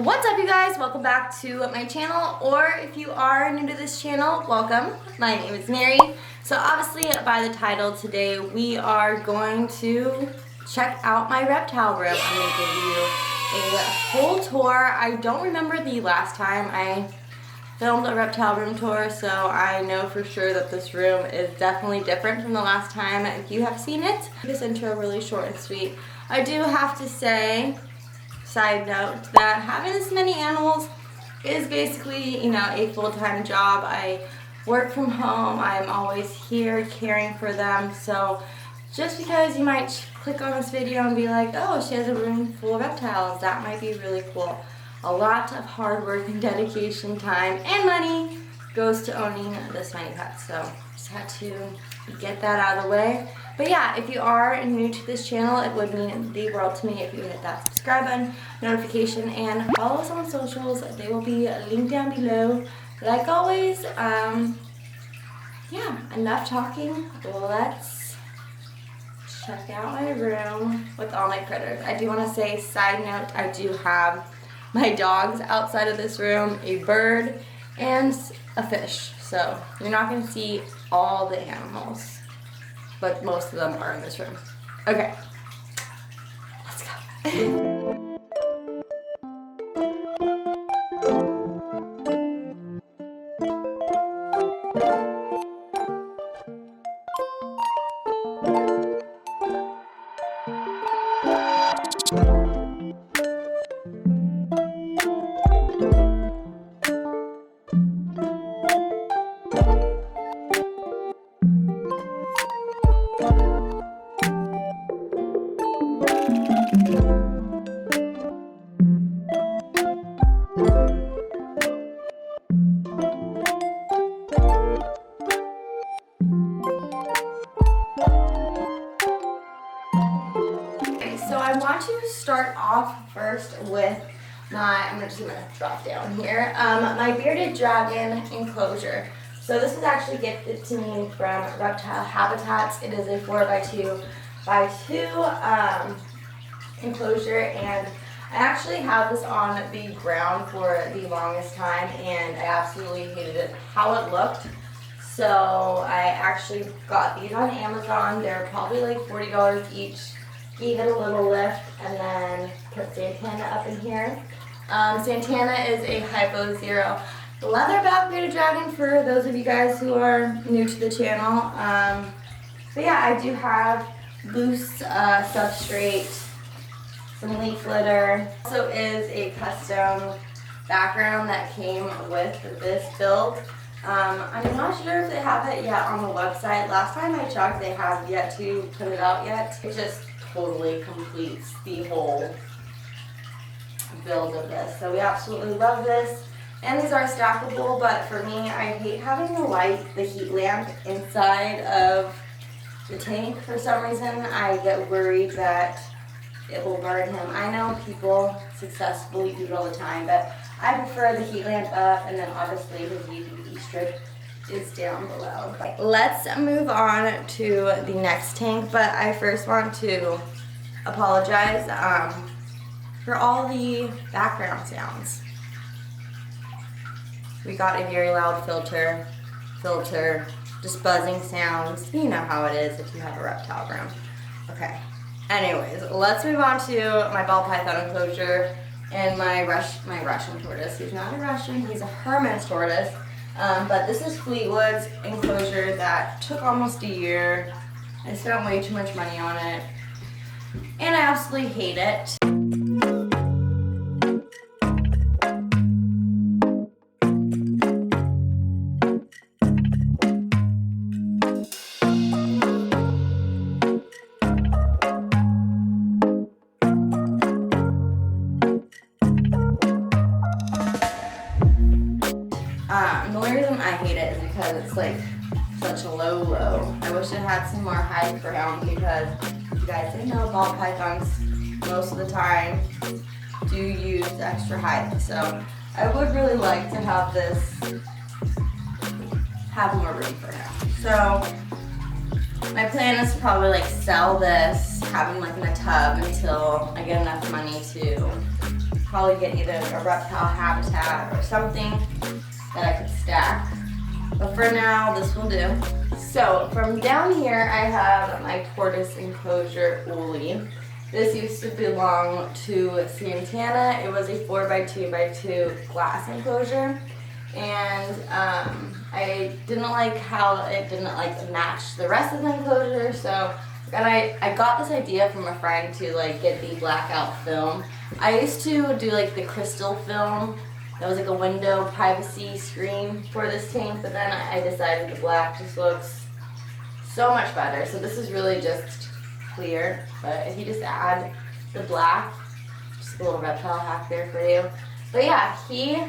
What's up, you guys? Welcome back to my channel, or if you are new to this channel, welcome. My name is Mary. So obviously by the title today, we are going to check out my reptile room. I'm going to give you a full tour. I don't remember the last time I filmed a reptile room tour, so I know for sure that this room is definitely different from the last time you have seen it. This intro really short and sweet. I do have to say, side note, that having this many animals is basically, a full-time job. I work from home. I'm always here caring for them. So just because you might click on this video and be like, oh, she has a room full of reptiles, that might be really cool. A lot of hard work and dedication, time, and money goes to owning this many pets. So just had to get that out of the way. But yeah, if you are new to this channel, it would mean the world to me if you hit that subscribe button, notification, and follow us on socials. They will be linked down below. Like always, yeah, enough talking. Let's check out my room with all my critters. I do want to say, side note, I do have my dogs outside of this room, a bird, and a fish. So you're not going to see all the animals, but most of them are in this room. Okay, let's go. So I want to start off first with I'm just gonna drop down here, my bearded dragon enclosure. So this was actually gifted to me from Reptile Habitats. It is a 4x2x2 enclosure, and I actually had this on the ground for the longest time, and I absolutely hated it, how it looked. So I actually got these on Amazon. They're probably like $40 each. Gave it a little lift and then put Santana up in here. Santana is a Hypo Zero leatherback bearded dragon for those of you guys who are new to the channel. But yeah, I do have loose substrate, some leaf litter. Also is a custom background that came with this build. I'm not sure if they have it yet on the website. Last time I checked, they have yet to put it out yet. It just totally completes the whole build of this. So we absolutely love this. And these are stackable, but for me, I hate having the heat lamp inside of the tank. For some reason, I get worried that it will burn him. I know people successfully do it all the time, but I prefer the heat lamp up, and then obviously his UV strip is down below. Let's move on to the next tank, but I first want to apologize for all the background sounds. We got a very loud filter, just buzzing sounds. You know how it is if you have a reptile room. Okay, anyways, let's move on to my ball python enclosure and my Russian tortoise. He's not a Russian, he's a Herman's tortoise. But this is Fleetwood's enclosure that took almost a year. I spent way too much money on it, and I absolutely hate it. The only reason I hate it is because it's like such a low. I wish it had some more high ground, because you guys didn't know ball pythons most of the time do use extra height. So I would really like to have this have more room for him. So my plan is to probably like sell this, have him like in a tub until I get enough money to probably get either a reptile habitat or something that I could stack. But for now, this will do. So from down here, I have my tortoise enclosure Uli. This used to belong to Santana. It was a 4x2x2 glass enclosure. And I didn't like how it didn't like match the rest of the enclosure, so I got this idea from a friend to like get the blackout film. I used to do like the crystal film. That was like a window privacy screen for this tank, but then I decided the black just looks so much better. So this is really just clear, but if you just add the black, just a little reptile hack there for you. But yeah, he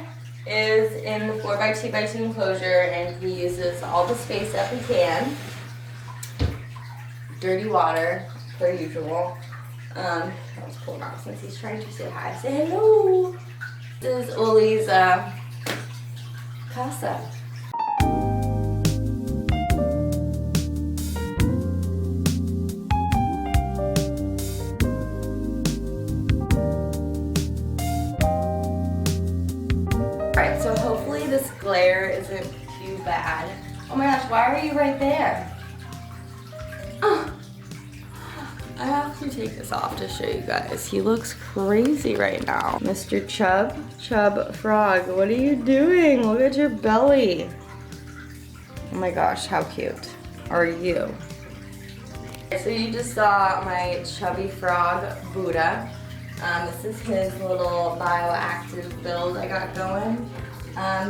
is in the 4x2x2 enclosure and he uses all the space that he can. Dirty water, per usual. I'll just pull him out since he's trying to say hi. Say hello! This is Uli's casa. Alright, so hopefully this glare isn't too bad. Oh my gosh, why are you right there? I have to take this off to show you guys. He looks crazy right now. Mr. Chub Frog, what are you doing? Look at your belly. Oh my gosh, how cute are you? So you just saw my chubby frog, Buddha. This is his little bioactive build I got going.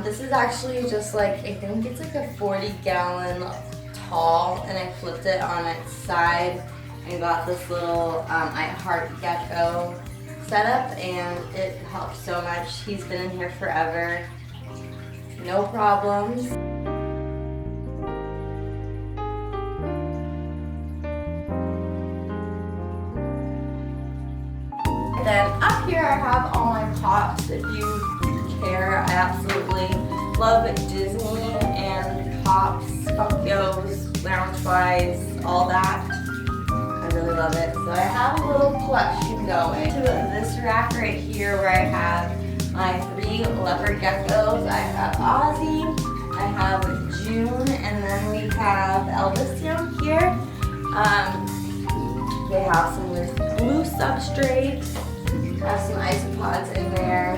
This is actually just like, I think it's like a 40-gallon tall, and I flipped it on its side and got this little Crested Gecko setup, and it helps so much. He's been in here forever, no problems. Then up here I have all my pops. If you care, I absolutely love Disney and pops, Funkos, Loungeflies, all that. I really love it. So I have a little collection going. To this rack right here where I have my 3 leopard geckos. I have Ozzy, I have June, and then we have Elvis down here. They have some blue substrate. I have some isopods in there.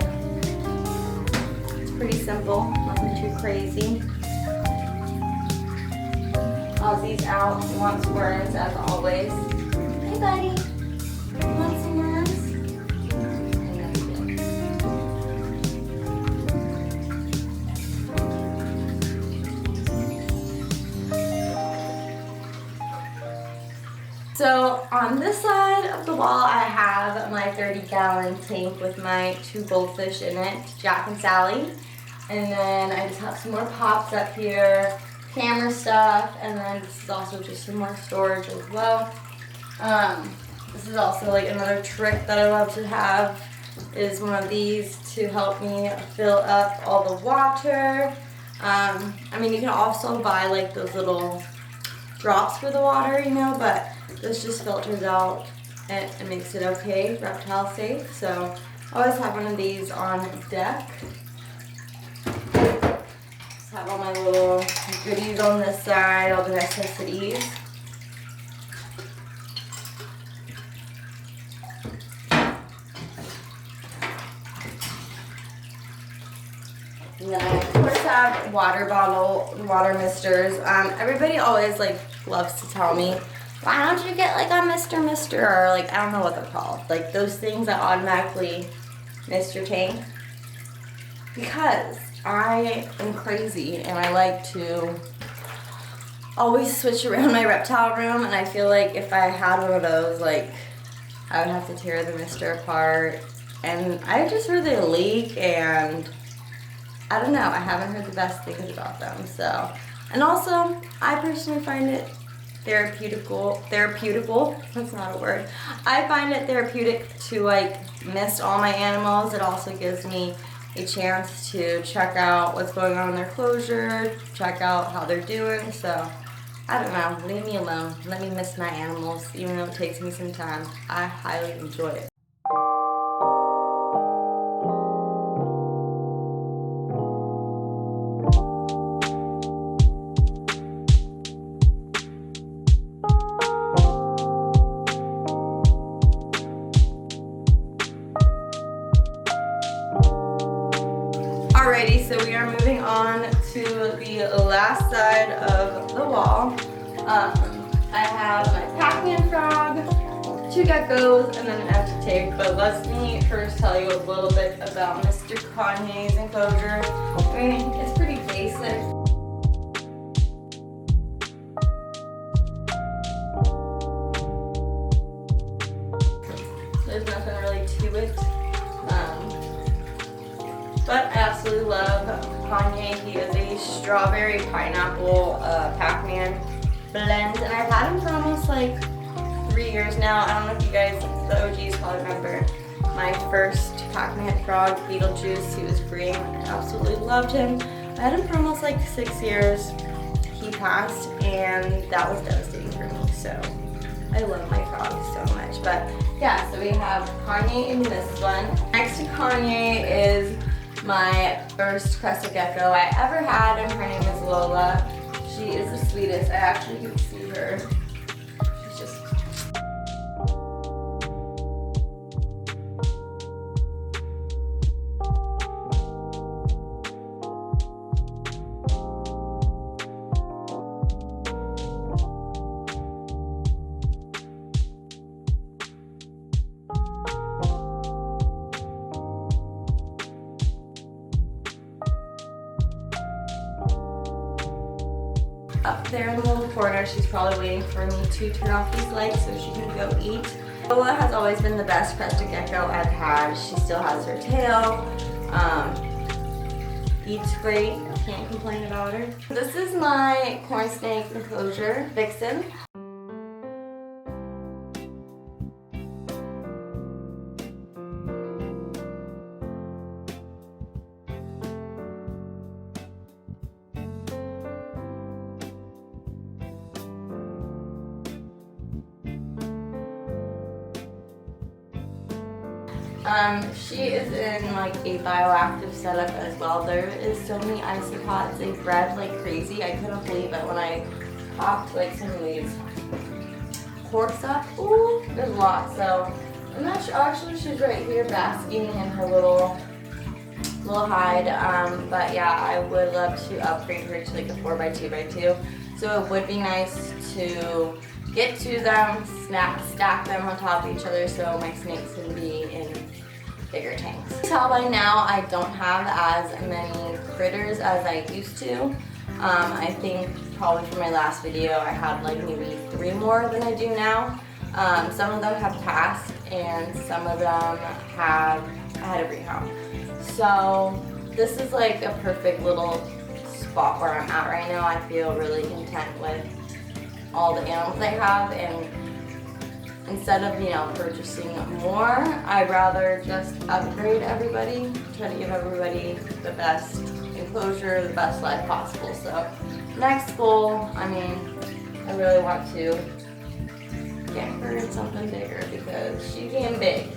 It's pretty simple, nothing too crazy. Ozzy's out, he wants worms as always. Hey buddy, you want some worms? So on this side of the wall I have my 30-gallon tank with my 2 goldfish in it, Jack and Sally. And then I just have some more pops up here, camera stuff, and then this is also just some more storage as well. This is also like another trick that I love to have, is one of these to help me fill up all the water. I mean, you can also buy like those little drops for the water, you know, but this just filters out and it makes it okay, reptile safe. So I always have one of these on deck. Just have all my little goodies on this side, all the necessities. And then I of course have water bottle, water misters. Everybody always like loves to tell me, why don't you get like a Mr. or like, I don't know what they're called. Like those things that automatically mist your tank. Because I am crazy and I like to always switch around my reptile room, and I feel like if I had one of those, like I would have to tear the mister apart, and I just heard they leak, and I don't know, I haven't heard the best things about them. So, and also I personally find it therapeutical, that's not a word. I find it therapeutic to like mist all my animals. It also gives me a chance to check out what's going on in their closure, check out how they're doing. So I don't know, leave me alone. Let me mist my animals, even though it takes me some time. I highly enjoy it. Alrighty, so we are moving on to the last side of the wall. I have my Pac-Man frog, 2 geckos, and then an empty tank. But let me first tell you a little bit about Mr. Kanye's enclosure. I mean, it's pretty basic. There's nothing really to it. But I absolutely love Kanye. He is a strawberry pineapple Pac-Man blend, and I've had him for almost like 3 years now. I don't know if you guys, the OGs, probably remember my first Pac-Man frog, Beetlejuice. He was green. I absolutely loved him. I had him for almost like 6 years. He passed, and that was devastating for me. So I love my frogs so much. But yeah, so we have Kanye in this one. Next to Kanye is my first Crested Gecko I ever had, and her name is Lola. She is the sweetest. I actually can see her. She's just... Up there in the little corner, she's probably waiting for me to turn off these lights so she can go eat. Lola has always been the best Crested Gecko I've had. She still has her tail. Eats great. Can't complain about her. This is my corn snake enclosure, Vixen. She is in like a bioactive setup as well. There is so many isopods. They bred like crazy. I couldn't believe it when I popped like some of these corks up. Ooh, there's a lot. So I'm not sure. Actually, she's right here basking in her little hide. But yeah, I would love to upgrade her to like a 4x2x2. So it would be nice to get to them, stack them on top of each other so my snakes can be in bigger tanks. You can tell by now I don't have as many critters as I used to. I think probably from my last video I had like maybe 3 more than I do now. Some of them have passed and some of them I had to bring home. So this is like a perfect little spot where I'm at right now. I feel really content with all the animals I have, and instead of, you know, purchasing more, I'd rather just upgrade everybody, try to give everybody the best enclosure, the best life possible. So next goal, I mean, I really want to get her in something bigger because she came big.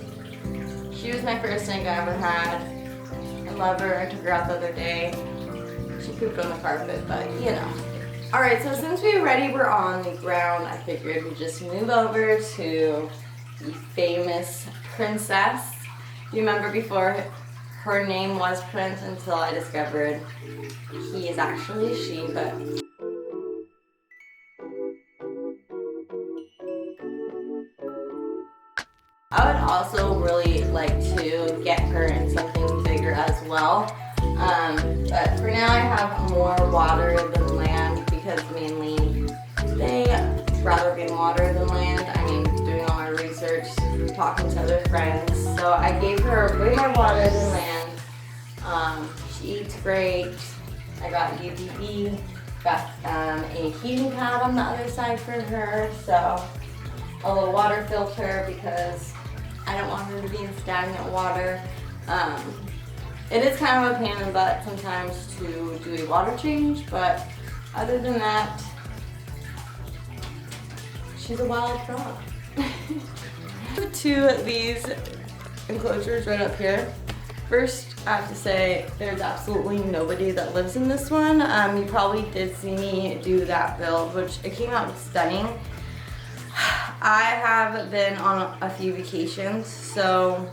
She was my first snake I ever had. I love her. I took her out the other day. She pooped on the carpet, but you know. Alright, so since we're on the ground, I figured we'd just move over to the famous princess. You remember before her name was Prince until I discovered he is actually she, but I would also really like to get her in something bigger as well. But for now I have more water than land because mainly they rather be in water than land. I mean, doing all my research, talking to other friends. So I gave her way more water than land. She eats great. I got UVB, got a heating pad on the other side for her. So a little water filter because I don't want her to be in stagnant water. It is kind of a pain in the butt sometimes to do a water change, but other than that, she's a wild frog. To these enclosures right up here. First, I have to say there's absolutely nobody that lives in this one. You probably did see me do that build, which it came out stunning. I have been on a few vacations, so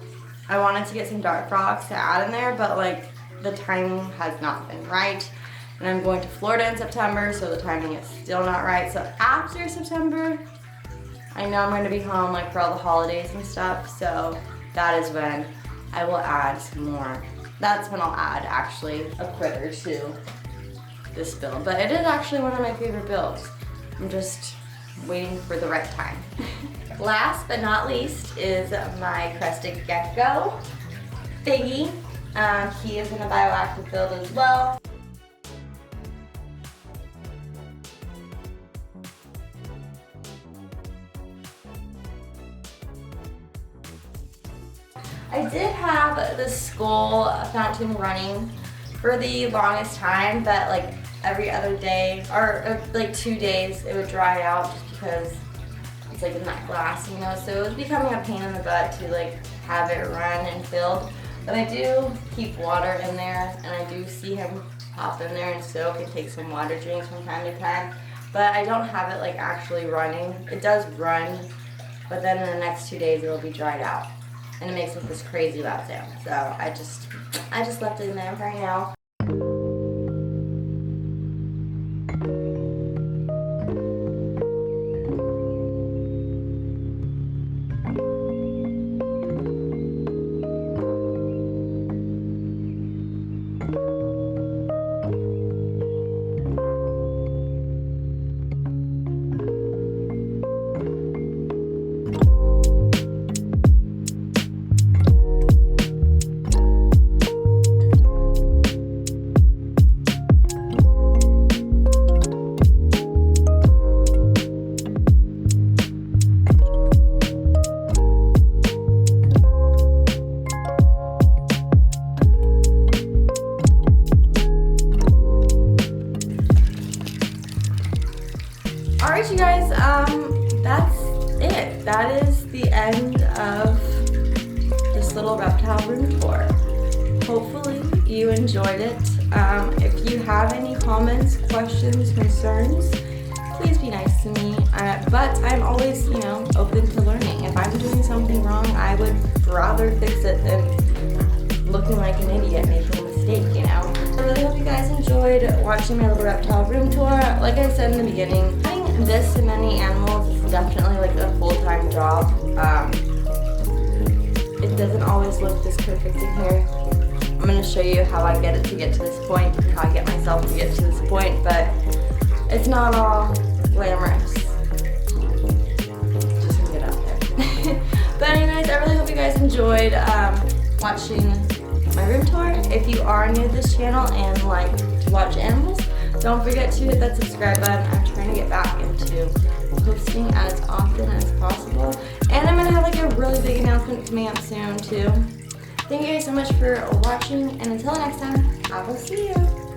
I wanted to get some dart frogs to add in there, but like the timing has not been right. And I'm going to Florida in September, so the timing is still not right. So after September, I know I'm going to be home like for all the holidays and stuff, so that is when I will add some more. That's when I'll add actually a critter to this build. But it is actually one of my favorite builds. I'm just waiting for the right time. Last but not least is my Crested Gecko Figgy. He is in a bioactive build as well. I did have the skull fountain running for the longest time, but like every other day, or like 2 days, it would dry out just because it's like in that glass, you know, so it was becoming a pain in the butt to like have it run and filled. But I do keep water in there, and I do see him pop in there and soak and take some water drinks from time to time, but I don't have it like actually running. It does run, but then in the next 2 days it will be dried out. And it makes like this crazy loud sound. So I just left it in there right now. Alright you guys, that's it. That is the end of this little reptile room tour. Hopefully you enjoyed it. If you have any comments, questions, concerns, please be nice to me. But I'm always, you know, open to learning. If I'm doing something wrong, I would rather fix it than looking like an idiot making a mistake, you know. I really hope you guys enjoyed watching my little reptile room tour. Like I said in the beginning, having this many animals is definitely like a full-time job. It doesn't always look this perfect in here. I'm going to show you how I get it to get to this point, how I get myself to get to this point, but it's not all glamorous. Just gonna get out there. But anyways, I really hope you guys enjoyed watching my room tour. If you are new to this channel and like to watch animals, don't forget to hit that subscribe button. I'm trying to get back into posting as often as possible. And I'm gonna have like a really big announcement coming up soon too. Thank you guys so much for watching, and until next time, I will see you.